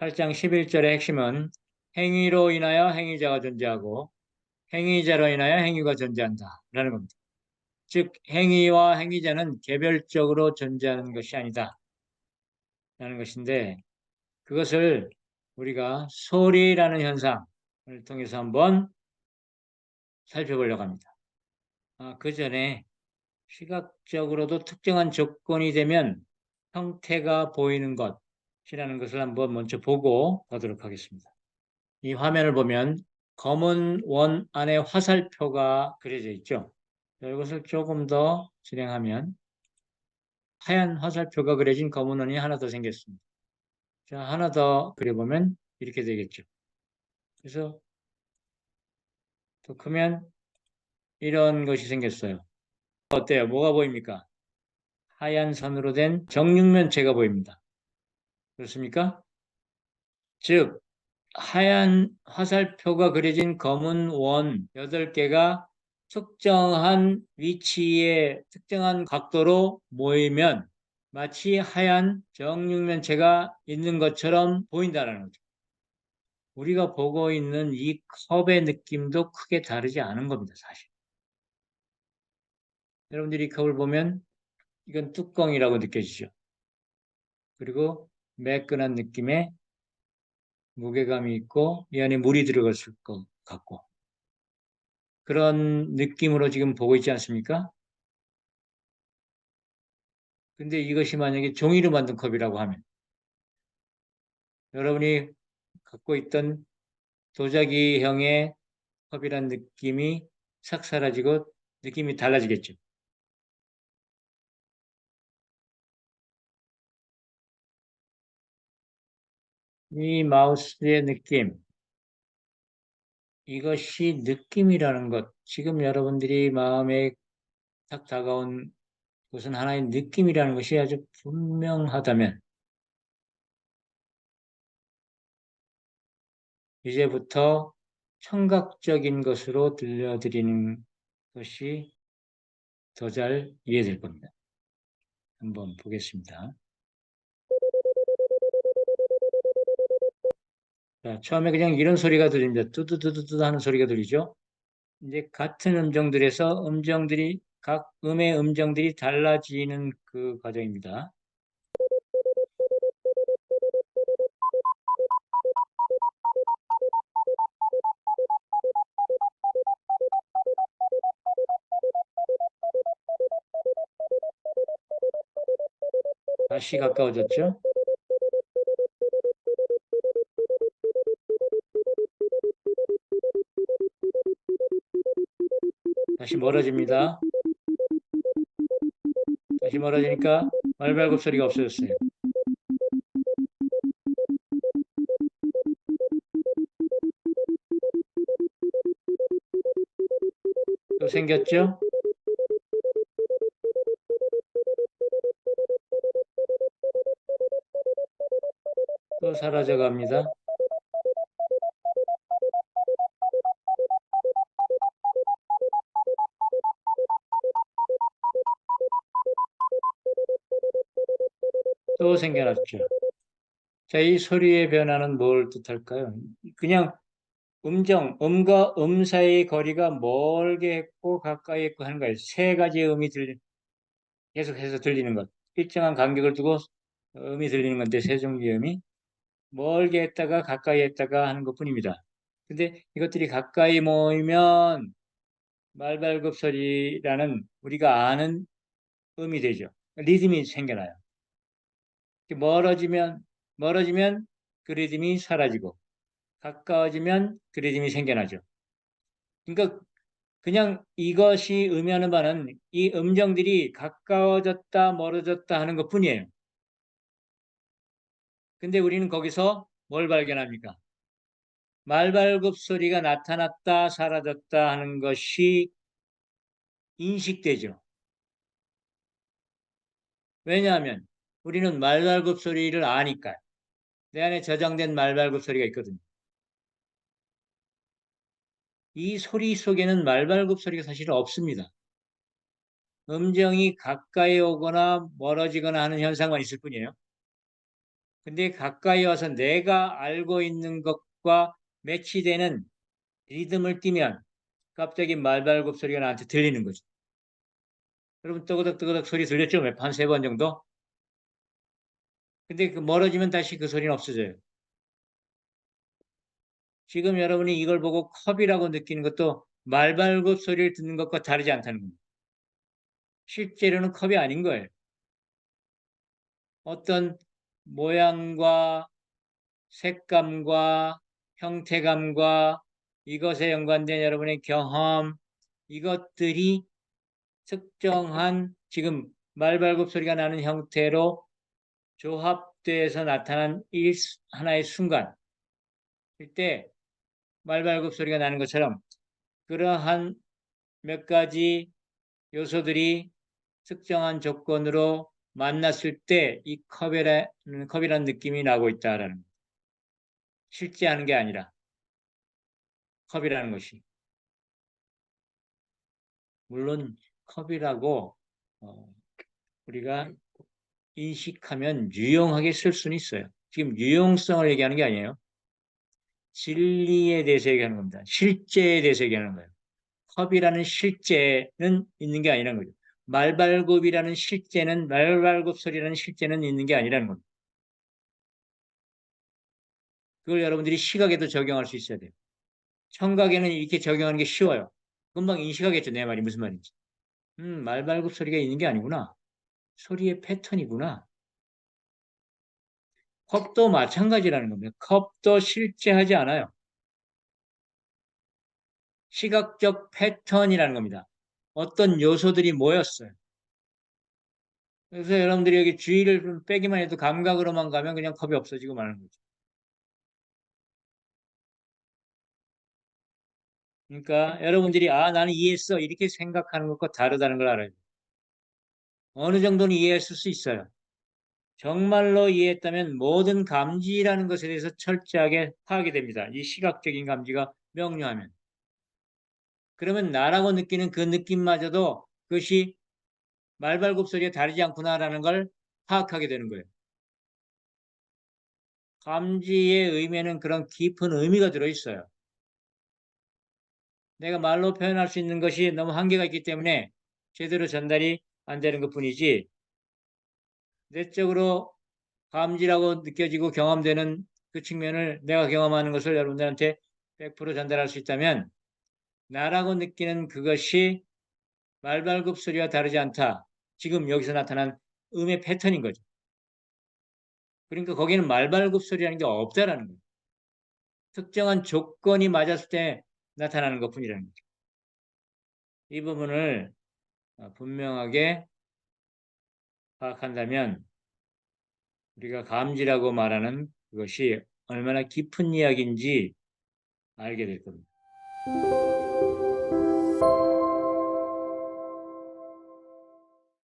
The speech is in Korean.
8장 11절의 핵심은 행위로 인하여 행위자가 존재하고 행위자로 인하여 행위가 존재한다라는 겁니다. 즉 행위와 행위자는 개별적으로 존재하는 것이 아니다라는 것인데 그것을 우리가 소리라는 현상을 통해서 한번 살펴보려고 합니다. 그 전에 시각적으로도 특정한 조건이 되면 형태가 보이는 것이라는 것을 한번 먼저 보고 가도록 하겠습니다. 이 화면을 보면 검은 원 안에 화살표가 그려져 있죠. 이것을 조금 더 진행하면 하얀 화살표가 그려진 검은 원이 하나 더 생겼습니다. 자, 하나 더 그려보면 이렇게 되겠죠. 그래서 더 크면 이런 것이 생겼어요. 어때요? 뭐가 보입니까? 하얀 선으로 된 정육면체가 보입니다. 그렇습니까? 즉 하얀 화살표가 그려진 검은 원 8개가 특정한 위치에 특정한 각도로 모이면 마치 하얀 정육면체가 있는 것처럼 보인다는 거죠. 우리가 보고 있는 이 컵의 느낌도 크게 다르지 않은 겁니다, 사실. 여러분들이 이 컵을 보면 이건 뚜껑이라고 느껴지죠. 그리고 매끈한 느낌의 무게감이 있고 이 안에 물이 들어갔을 것 같고 그런 느낌으로 지금 보고 있지 않습니까? 근데 이것이 만약에 종이로 만든 컵이라고 하면 여러분이 갖고 있던 도자기형의 컵이란 느낌이 싹 사라지고 느낌이 달라지겠죠. 이 마우스의 느낌, 이것이 느낌이라는 것, 지금 여러분들이 마음에 딱 다가온 것은 하나의 느낌이라는 것이 아주 분명하다면 이제부터 청각적인 것으로 들려드리는 것이 더 잘 이해될 겁니다. 한번 보겠습니다. 자, 처음에 그냥 이런 소리가 들립니다. 뚜두두두두 하는 소리가 들리죠? 이제 같은 음정들에서 각 음의 음정들이 달라지는 그 과정입니다. 다시 가까워졌죠? 다시 멀어집니다. 다시 멀어지니까 말발굽 소리가 없어졌어요. 또 생겼죠? 또 사라져 갑니다. 또 생겨났죠. 자, 이 소리의 변화는 뭘 뜻할까요? 그냥 음과 음 사이의 거리가 멀게 했고 가까이 했고 하는 거예요. 세 가지의 계속해서 들리는 것. 일정한 간격을 두고 음이 들리는 건데 세 종류의 음이 멀게 했다가 가까이 했다가 하는 것뿐입니다. 근데 이것들이 가까이 모이면 말발굽 소리라는 우리가 아는 음이 되죠. 리듬이 생겨나요. 멀어지면 그 리듬이 사라지고 가까워지면 그 리듬이 생겨나죠. 그러니까 그냥 이것이 의미하는 바는 이 음정들이 가까워졌다 멀어졌다 하는 것뿐이에요. 근데 우리는 거기서 뭘 발견합니까? 말발굽 소리가 나타났다 사라졌다 하는 것이 인식되죠. 왜냐하면 우리는 말발굽 소리를 아니까 내 안에 저장된 말발굽 소리가 있거든요. 이 소리 속에는 말발굽 소리가 사실 없습니다. 음정이 가까이 오거나 멀어지거나 하는 현상만 있을 뿐이에요. 근데 가까이 와서 내가 알고 있는 것과 매치되는 리듬을 띠면 갑자기 말발굽 소리가 나한테 들리는 거죠. 여러분 뜨거덕 뜨거덕 소리 들렸죠? 한 세 번 정도? 근데 그 멀어지면 다시 그 소리는 없어져요. 지금 여러분이 이걸 보고 컵이라고 느끼는 것도 말발굽 소리를 듣는 것과 다르지 않다는 겁니다. 실제로는 컵이 아닌 거예요. 어떤 모양과 색감과 형태감과 이것에 연관된 여러분의 경험, 이것들이 특정한 지금 말발굽 소리가 나는 형태로 조합돼서 나타난 하나의 순간일 때 말발굽 소리가 나는 것처럼 그러한 몇 가지 요소들이 특정한 조건으로 만났을 때 이 컵이라는 느낌이 나고 있다라는 거예요. 실제 하는 게 아니라 컵이라는 것이. 물론 컵이라고 우리가 인식하면 유용하게 쓸 수는 있어요. 지금 유용성을 얘기하는 게 아니에요. 진리에 대해서 얘기하는 겁니다. 실제에 대해서 얘기하는 거예요. 컵이라는 실제는 있는 게 아니라는 거죠. 말발굽이라는 실제는, 말발굽 소리라는 실제는 있는 게 아니라는 겁니다. 그걸 여러분들이 시각에도 적용할 수 있어야 돼요. 청각에는 이렇게 적용하는 게 쉬워요. 금방 인식하겠죠, 내 말이 무슨 말인지. 말발굽 소리가 있는 게 아니구나. 소리의 패턴이구나. 컵도 마찬가지라는 겁니다. 컵도 실제하지 않아요. 시각적 패턴이라는 겁니다. 어떤 요소들이 모였어요. 그래서 여러분들이 여기 주의를 좀 빼기만 해도 감각으로만 가면 그냥 컵이 없어지고 마는 거죠. 그러니까 여러분들이 나는 이해했어 이렇게 생각하는 것과 다르다는 걸 알아요. 어느 정도는 이해했을 수 있어요. 정말로 이해했다면 모든 감지라는 것에 대해서 철저하게 파악이 됩니다. 이 시각적인 감지가 명료하면. 그러면 나라고 느끼는 그 느낌마저도 그것이 말발굽 소리가 다르지 않구나라는 걸 파악하게 되는 거예요. 감지의 의미에는 그런 깊은 의미가 들어있어요. 내가 말로 표현할 수 있는 것이 너무 한계가 있기 때문에 제대로 전달이 안 되는 것 뿐이지, 내적으로 감지라고 느껴지고 경험되는 그 측면을 내가 경험하는 것을 여러분들한테 100% 전달할 수 있다면 나라고 느끼는 그것이 말발굽 소리와 다르지 않다. 지금 여기서 나타난 음의 패턴인 거죠. 그러니까 거기는 말발굽 소리라는 게 없다라는 거예요. 특정한 조건이 맞았을 때 나타나는 것뿐이라는 거죠. 이 부분을 분명하게 파악한다면 우리가 감지라고 말하는 그것이 얼마나 깊은 이야기인지 알게 될 겁니다.